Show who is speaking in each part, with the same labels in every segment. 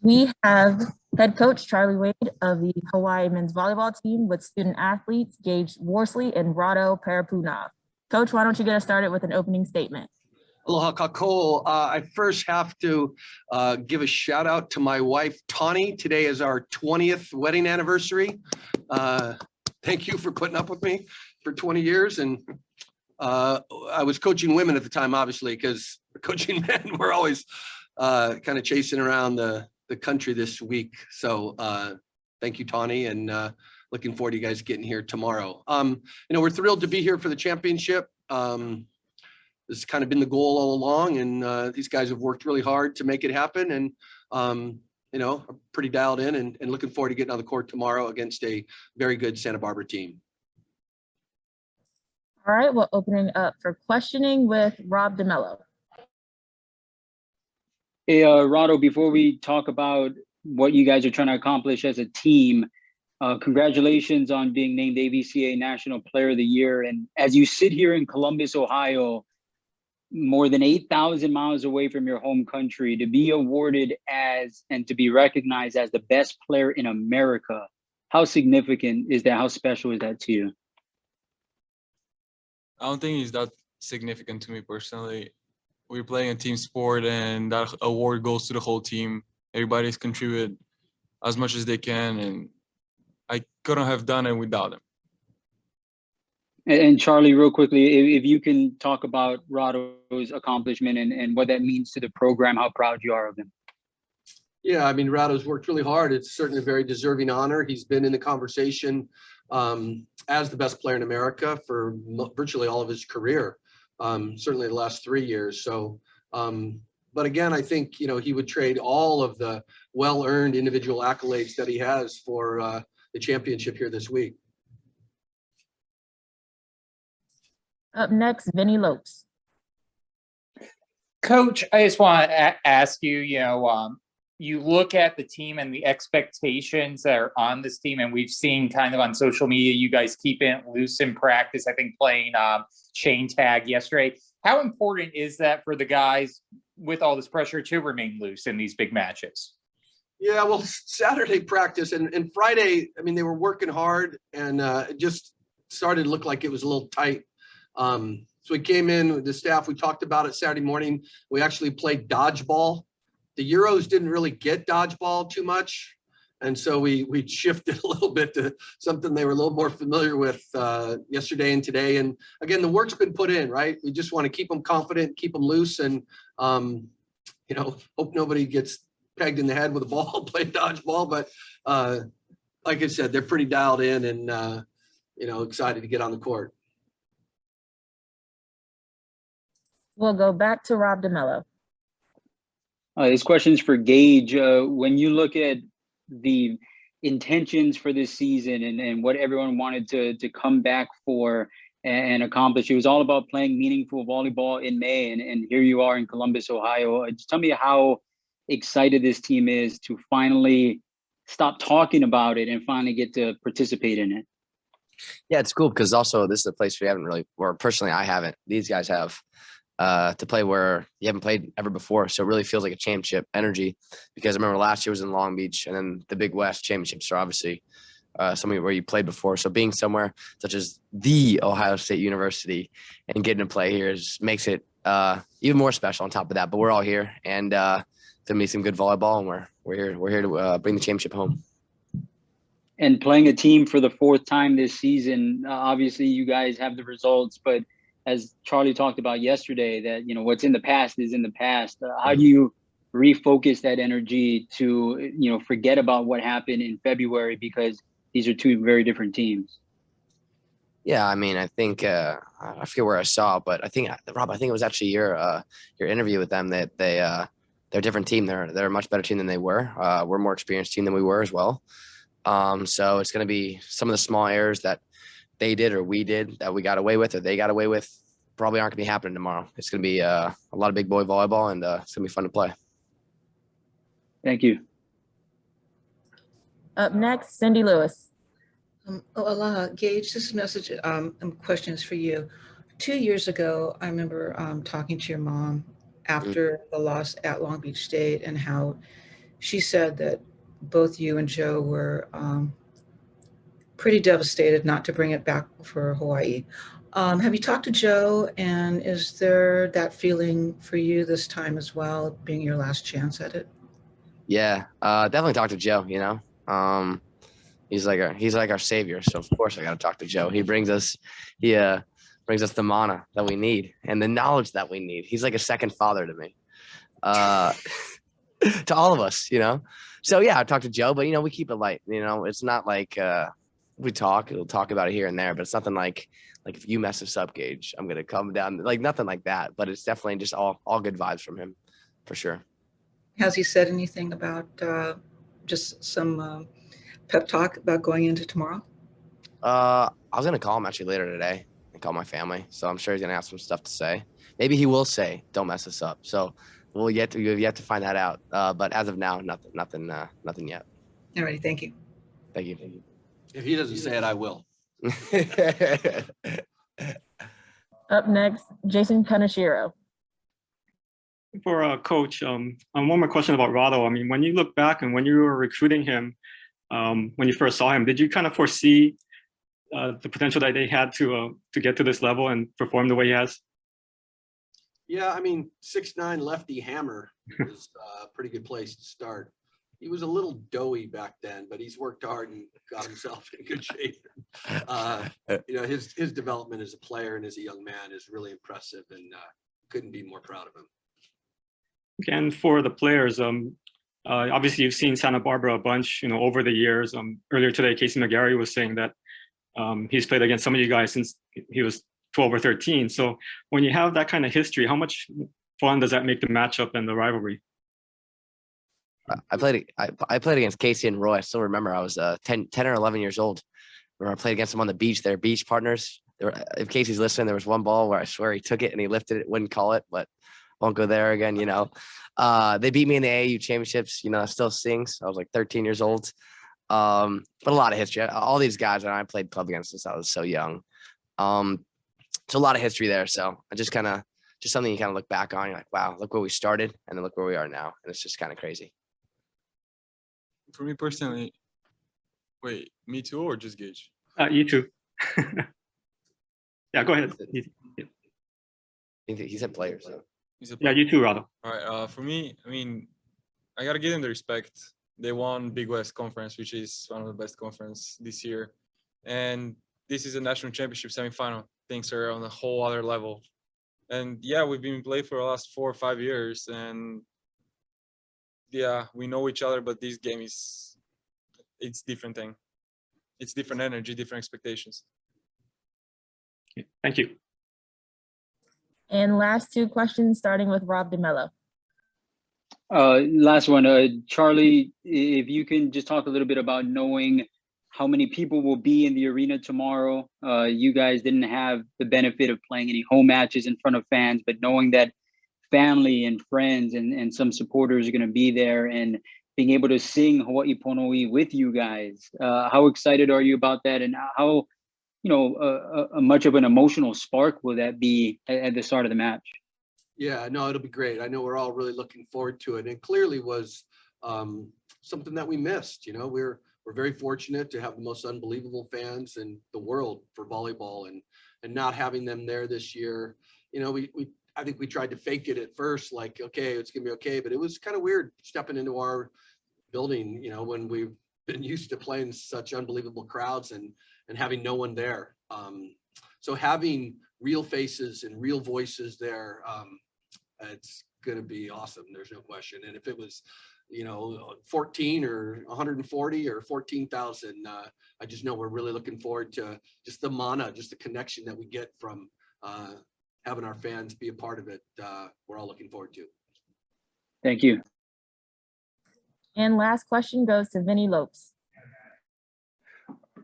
Speaker 1: We have head coach Charlie Wade of the Hawaii men's volleyball team with student athletes Gage Worsley and Rado Parapuna. Coach, why don't you get us started with an opening statement?
Speaker 2: Aloha kako. I first have to give a shout out to my wife, Tawny. Today is our 20th wedding anniversary. Thank you for putting up with me for 20 years. And I was coaching women at the time, obviously, because coaching men, we're always kind of chasing around the country this week. So thank you, Tawny, and looking forward to you guys getting here tomorrow. We're thrilled to be here for the championship. This has kind of been the goal all along, and these guys have worked really hard to make it happen, and I'm pretty dialed in and looking forward to getting on the court tomorrow against a very good Santa Barbara team.
Speaker 1: All right, we're opening up for questioning with Rob DeMello.
Speaker 3: Hey, Rado, before we talk about what you guys are trying to accomplish as a team, congratulations on being named AVCA National Player of the Year. And as you sit here in Columbus, Ohio, more than 8,000 miles away from your home country, to be awarded as and to be recognized as the best player in America, how significant is that? How special is that to you?
Speaker 4: I don't think it's that significant to me personally. We're playing a team sport, and that award goes to the whole team. Everybody's contributed as much as they can, and I couldn't have done it without them.
Speaker 3: And Charlie, real quickly, if you can talk about Rado's accomplishment and what that means to the program, how proud you are of him.
Speaker 2: Yeah, I mean, Rado's worked really hard. It's certainly a very deserving honor. He's been in the conversation as the best player in America for virtually all of his career, certainly the last 3 years. So, but again, I think, he would trade all of the well-earned individual accolades that he has for the championship here this week.
Speaker 1: Up next, Vinnie Lopes.
Speaker 5: Coach, I just want to ask you, you look at the team and the expectations that are on this team, and we've seen kind of on social media, you guys keeping it loose in practice, I think playing chain tag yesterday. How important is that for the guys with all this pressure to remain loose in these big matches?
Speaker 2: Yeah, well, Saturday practice and Friday, I mean, they were working hard, and it just started to look like it was a little tight. So we came in with the staff, we talked about it Saturday morning. We actually played dodgeball. The Euros didn't really get dodgeball too much. And so we shifted a little bit to something they were a little more familiar with yesterday and today. And again, the work's been put in, right? We just want to keep them confident, keep them loose, and, hope nobody gets pegged in the head with a ball playing dodgeball. But like I said, they're pretty dialed in and, excited to get on the court.
Speaker 1: We'll go back to Rob DeMello.
Speaker 3: This question is for Gage. When you look at the intentions for this season and what everyone wanted to come back for and accomplish, it was all about playing meaningful volleyball in May, and here you are in Columbus, Ohio. Just tell me how excited this team is to finally stop talking about it and finally get to participate in it.
Speaker 6: Yeah, it's cool because also this is a place we haven't really, or personally I haven't, these guys have. To play where you haven't played ever before. So it really feels like a championship energy, because I remember last year was in Long Beach, and then the Big West championships are obviously somewhere where you played before. So being somewhere such as the Ohio State University and getting to play here makes it even more special on top of that. But we're all here, and to meet some good volleyball, and we're here to bring the championship home.
Speaker 3: And playing a team for the 4th time this season, obviously you guys have the results, but as Charlie talked about yesterday, that, what's in the past is in the past. How do you refocus that energy to, forget about what happened in February, because these are two very different teams?
Speaker 6: Yeah, I mean, I think I forget where I saw, but I think, Rob, it was actually your interview with them that they're a different team. They're a much better team than they were. We're a more experienced team than we were as well. So it's going to be some of the small errors that they did or we did that we got away with or they got away with probably aren't going to be happening tomorrow. It's going to be a lot of big boy volleyball, and it's going to be fun to play.
Speaker 3: Thank you.
Speaker 1: Up next, Cindy Lewis.
Speaker 7: Aloha, Gage, this message question is for you. 2 years ago, I remember talking to your mom after the loss at Long Beach State, and how she said that both you and Joe were pretty devastated not to bring it back for Hawaii. Have you talked to Joe, and is there that feeling for you this time as well, being your last chance at it?
Speaker 6: Yeah, definitely talk to Joe, you know. He's like our savior. So of course I got to talk to Joe. He brings us the mana that we need and the knowledge that we need. He's like a second father to me, to all of us, you know? So yeah, I talked to Joe, but you know, we keep it light, you know, it's not like, we'll talk about it here and there, but it's nothing like if you mess this up, Gage, I'm going to come down, like nothing like that, but it's definitely just all good vibes from him for sure.
Speaker 7: Has he said anything about just some pep talk about going into tomorrow?
Speaker 6: I was going to call him actually later today and call my family. So I'm sure he's going to have some stuff to say. Maybe he will say, don't mess this up. So we've yet to find that out. But as of now, nothing yet.
Speaker 7: All righty, thank you.
Speaker 6: Thank you.
Speaker 2: If he doesn't say it, I will.
Speaker 1: Up next, Jason Kanishiro.
Speaker 8: For Coach, one more question about Rado. I mean, when you look back and when you were recruiting him, when you first saw him, did you kind of foresee the potential that they had to get to this level and perform the way he has?
Speaker 2: Yeah, I mean, 6'9" lefty hammer is a pretty good place to start. He was a little doughy back then, but he's worked hard and got himself in good shape. You know, his development as a player and as a young man is really impressive, and couldn't be more proud of him.
Speaker 8: And for the players, obviously you've seen Santa Barbara a bunch, you know, over the years. Earlier today, Casey McGarry was saying that he's played against some of you guys since he was 12 or 13. So when you have that kind of history, how much fun does that make the matchup and the rivalry?
Speaker 6: I played against Casey and Roy. I still remember I was 10 or 11 years old. When I played against them on the beach. They're beach partners. If Casey's listening, there was one ball where I swear he took it and he lifted it, wouldn't call it, but won't go there again, you know. They beat me in the AAU championships, you know, it still stings. I was like 13 years old. But a lot of history. All these guys that I played club against since I was so young. So a lot of history there. So I just something you kind of look back on. You're like, wow, look where we started and then look where we are now. And it's just kind of crazy.
Speaker 4: For me personally, wait, me too or just Gage?
Speaker 8: You too. Yeah, go ahead.
Speaker 6: He said players. So.
Speaker 8: Yeah, you too, Rado.
Speaker 4: All right. For me, I mean, I gotta give them the respect. They won Big West Conference, which is one of the best conference this year, and this is a national championship semifinal. Things are on a whole other level, and yeah, we've been playing for the last 4 or 5 years, and yeah, we know each other. But this game it's different thing. It's different energy, different expectations.
Speaker 8: Thank you.
Speaker 1: And last 2 questions, starting with Rob DeMello.
Speaker 3: Last one, Charlie, if you can just talk a little bit about knowing how many people will be in the arena tomorrow. You guys didn't have the benefit of playing any home matches in front of fans, but knowing that family and friends and some supporters are going to be there and being able to sing Hawaii Pono'i with you guys, how excited are you about that, and how, you know, much of an emotional spark will that be at the start of the match?
Speaker 2: Yeah, no, it'll be great. I know we're all really looking forward to it. It clearly was something that we missed. You know, we're very fortunate to have the most unbelievable fans in the world for volleyball, and not having them there this year. You know, I think we tried to fake it at first, like, okay, it's gonna be okay, but it was kind of weird stepping into our building, you know, when we've been used to playing such unbelievable crowds and having no one there. So having real faces and real voices there, it's going to be awesome. There's no question. And if it was, you know, 14 or 140 or 14,000, I just know we're really looking forward to just the mana, just the connection that we get from having our fans be a part of it. We're all looking forward to.
Speaker 3: Thank you.
Speaker 1: And last question goes to Vinnie Lopes.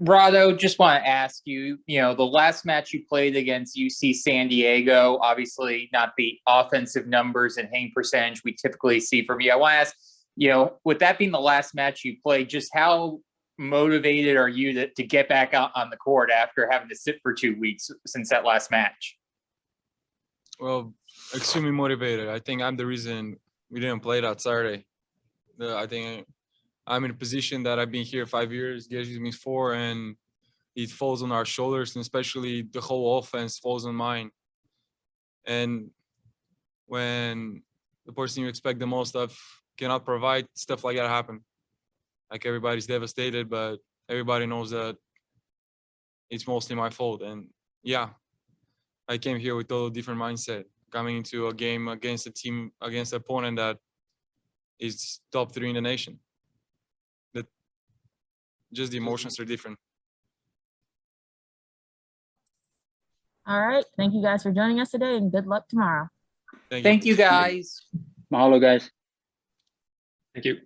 Speaker 5: Rado, just want to ask you, you know, the last match you played against UC San Diego, obviously not the offensive numbers and hang percentage we typically see from you. I want to ask, you know, with that being the last match you played, just how motivated are you to get back out on the court after having to sit for 2 weeks since that last match?
Speaker 4: Well, extremely motivated. I think I'm the reason we didn't play that Saturday. I think I'm in a position that I've been here 5 years, Gage has been 4, and it falls on our shoulders, and especially the whole offense falls on mine. And when the person you expect the most of cannot provide, stuff like that happen. Like, everybody's devastated, but everybody knows that it's mostly my fault. And yeah, I came here with a totally different mindset, coming into a game against a team, against an opponent that is top 3 in the nation. That just the emotions are different.
Speaker 1: All right. Thank you guys for joining us today, and good luck tomorrow.
Speaker 5: Thank you, guys.
Speaker 3: Mahalo, guys.
Speaker 8: Thank you.